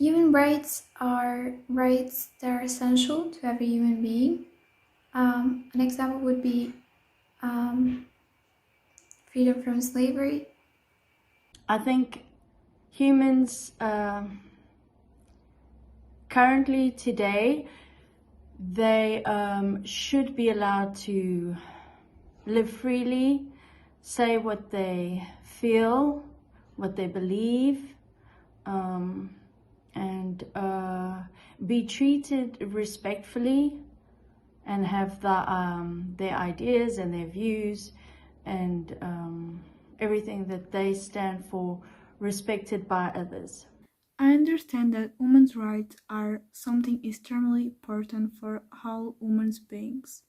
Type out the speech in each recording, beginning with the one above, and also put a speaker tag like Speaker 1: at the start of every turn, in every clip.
Speaker 1: Human rights are rights that are essential to every human being. An example would be um, freedom from slavery.
Speaker 2: I think humans currently today they should be allowed to live freely, say what they feel, what they believe, and be treated respectfully and have their ideas and their views and everything that they stand for respected by others.
Speaker 3: I understand that women's rights are something extremely important for all human beings.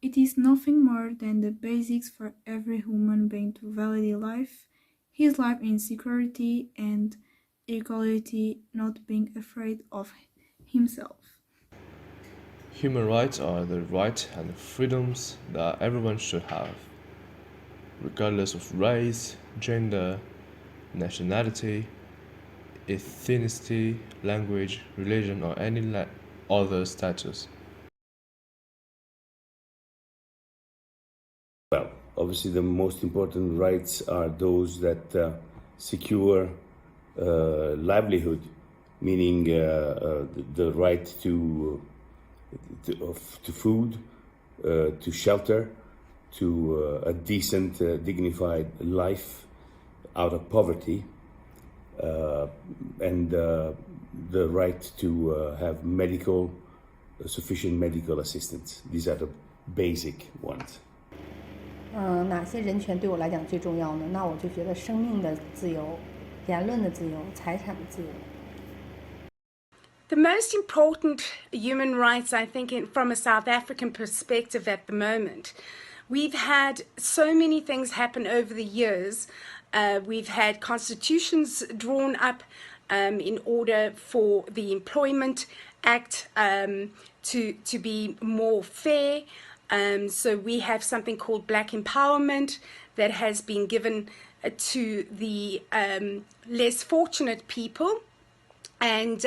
Speaker 3: It is nothing more than the basics for every human being to validate life, his life in security and equality, not being afraid of himself.
Speaker 4: Human rights are the rights and the freedoms that everyone should have, regardless of race, gender, nationality, ethnicity, language, religion, or any other status.
Speaker 5: Well, obviously, the most important rights are those that secure livelihood, meaning the right to food, to shelter, to a decent, dignified life out of poverty, and the right to have sufficient medical assistance. These are the basic ones.
Speaker 6: 哪些人权对我来讲最重要呢？那我就觉得生命的自由、言论的自由、财产的自由。
Speaker 7: The most important human rights, I think, from a South African perspective at the moment, we've had so many things happen over the years. We've had constitutions drawn up in order for the Employment Act to be more fair. So we have something called Black Empowerment that has been given to the less fortunate people. And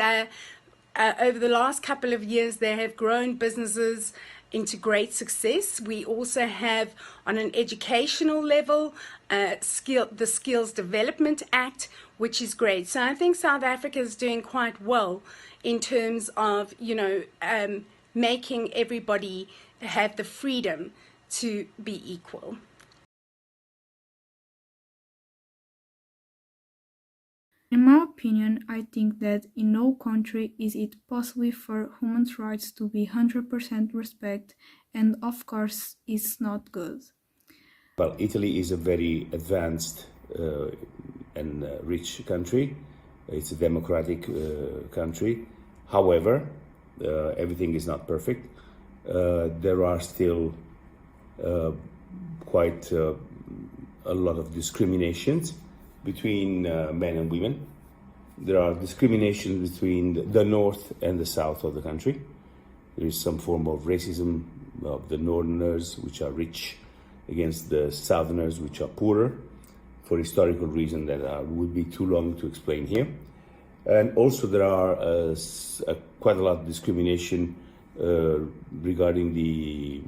Speaker 7: over the last couple of years, they have grown businesses into great success. We also have, on an educational level, the Skills Development Act, which is great. So I think South Africa is doing quite well in terms of, making everybody have the freedom to be equal.
Speaker 3: In my opinion, I think that in no country is it possible for human rights to be 100% respect, and of course it's not good.
Speaker 5: Well, Italy is a very advanced and rich country. It's a democratic country. However, everything is not perfect. There are still quite a lot of discriminations between men and women. There are discriminations between the north and the south of the country. There is some form of racism of the northerners, which are rich, against the southerners, which are poorer, for historical reasons that would be too long to explain here. And also there are quite a lot of discrimination regarding the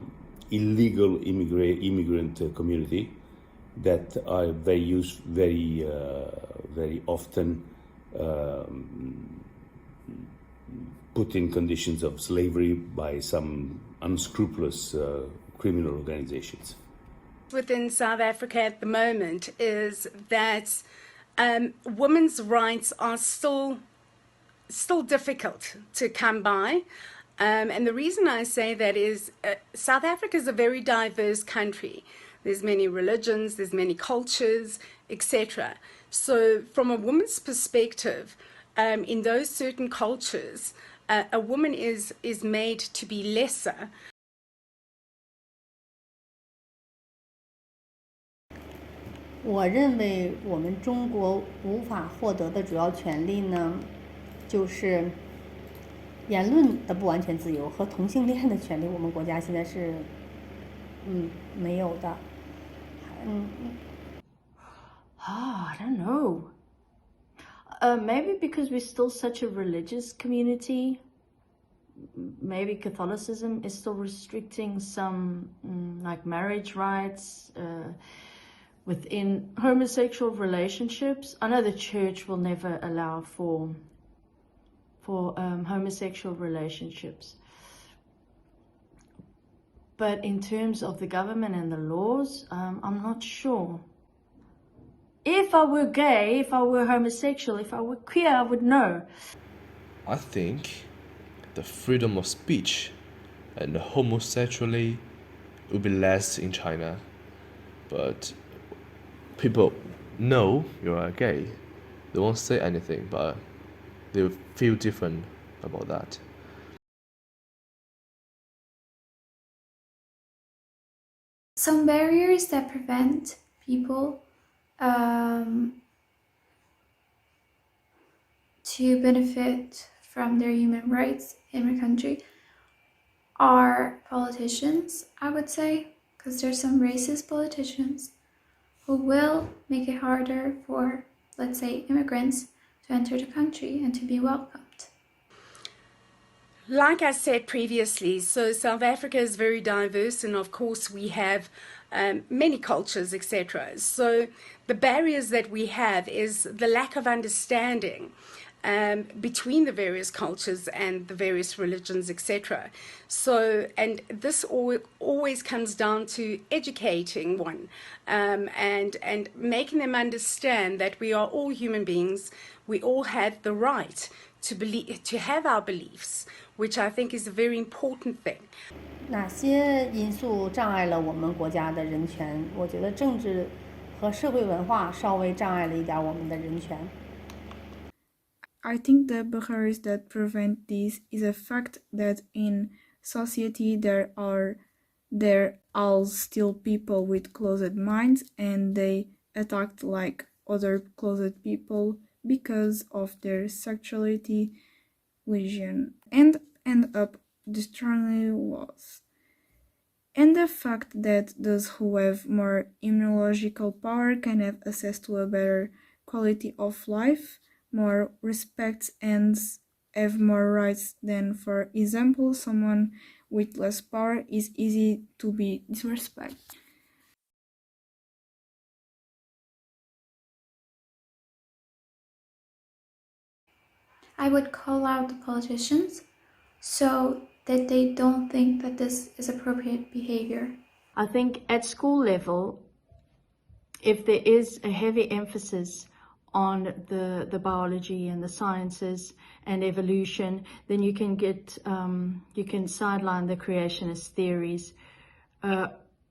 Speaker 5: illegal immigrant community that are very often put in conditions of slavery by some unscrupulous criminal organizations.
Speaker 7: Within South Africa at the moment is that women's rights are still difficult to come by. And the reason I say that is South Africa is a very diverse country. There's many religions, there's many cultures, etc. So from a woman's perspective, in those certain cultures, a woman is made to be lesser.
Speaker 6: 我认为我们中国无法获得的主要权利呢，就是言论的不完全自由和同性恋的权利，我们国家现在是没有的。
Speaker 2: I don't know. Maybe because we're still such a religious community. Maybe Catholicism is still restricting some like marriage rights within homosexual relationships. I know the church will never allow for homosexual relationships. But in terms of the government and the laws, I'm not sure. If I were gay, if I were homosexual, if I were queer, I would know.
Speaker 4: I think the freedom of speech and homosexuality will be less in China, but people know you are gay. They won't say anything, but they will feel different about that.
Speaker 1: Some barriers that prevent people to benefit from their human rights in our country are politicians, I would say, because there's some racist politicians who will make it harder for, let's say, immigrants to enter the country and to be welcomed.
Speaker 7: Like I said previously, so South Africa is very diverse, and of course we have many cultures, etc. So the barriers that we have is the lack of understanding between the various cultures and the various religions, etc. So, and this always comes down to educating one and making them understand that we are all human beings. We all have the right to believe, to have our beliefs, which I think is a very important thing.
Speaker 6: 哪些因素障碍了我们国家的人权？我觉得政治和社会文化稍微障碍了一点我们的人权。
Speaker 3: I think the barriers that prevent this is the fact that in society there are still people with closed minds, and they act like other closed people because of their sexuality, religion, and end up destroying laws. And the fact that those who have more immunological power can have access to a better quality of life, more respect, and have more rights than, for example, someone with less power, is easy to be disrespected.
Speaker 1: I would call out the politicians so that they don't think that this is appropriate behavior.
Speaker 2: I think at school level, if there is a heavy emphasis on the biology and the sciences and evolution, then you can get you can sideline the creationist theories,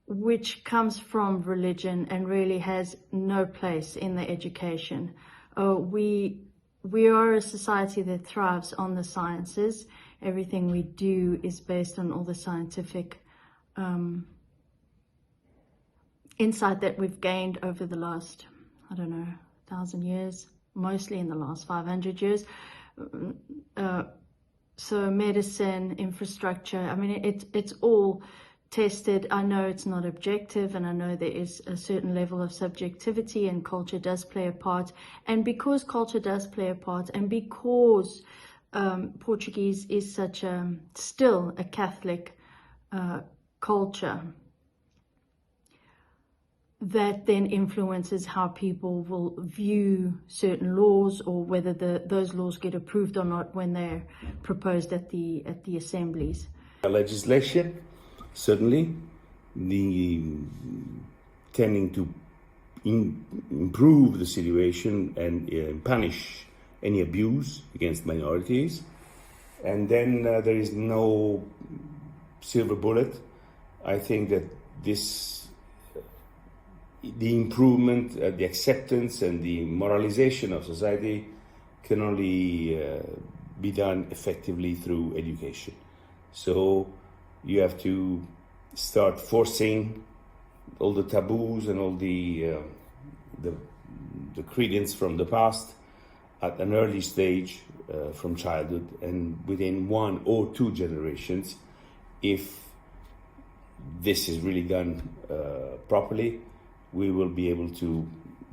Speaker 2: which comes from religion and really has no place in the education. We are a society that thrives on the sciences. Everything we do is based on all the scientific insight that we've gained over the last, 1,000 years, mostly in the last 500 years. So medicine, infrastructure, it's all tested. I know it's not objective, and I know there is a certain level of subjectivity, and culture does play a part. And because culture does play a part, and because Portuguese is such still a Catholic culture, that then influences how people will view certain laws, or whether those laws get approved or not when they're proposed at the assemblies.
Speaker 5: Legislation, certainly, the tending to improve the situation and punish any abuse against minorities. And then there is no silver bullet. I think that the improvement, the acceptance and the moralization of society can only be done effectively through education. So you have to start forcing all the taboos and all the credence from the past at an early stage from childhood, and within 1 or 2 generations, if this is really done properly, we will be able to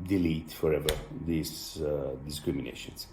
Speaker 5: delete forever these discriminations.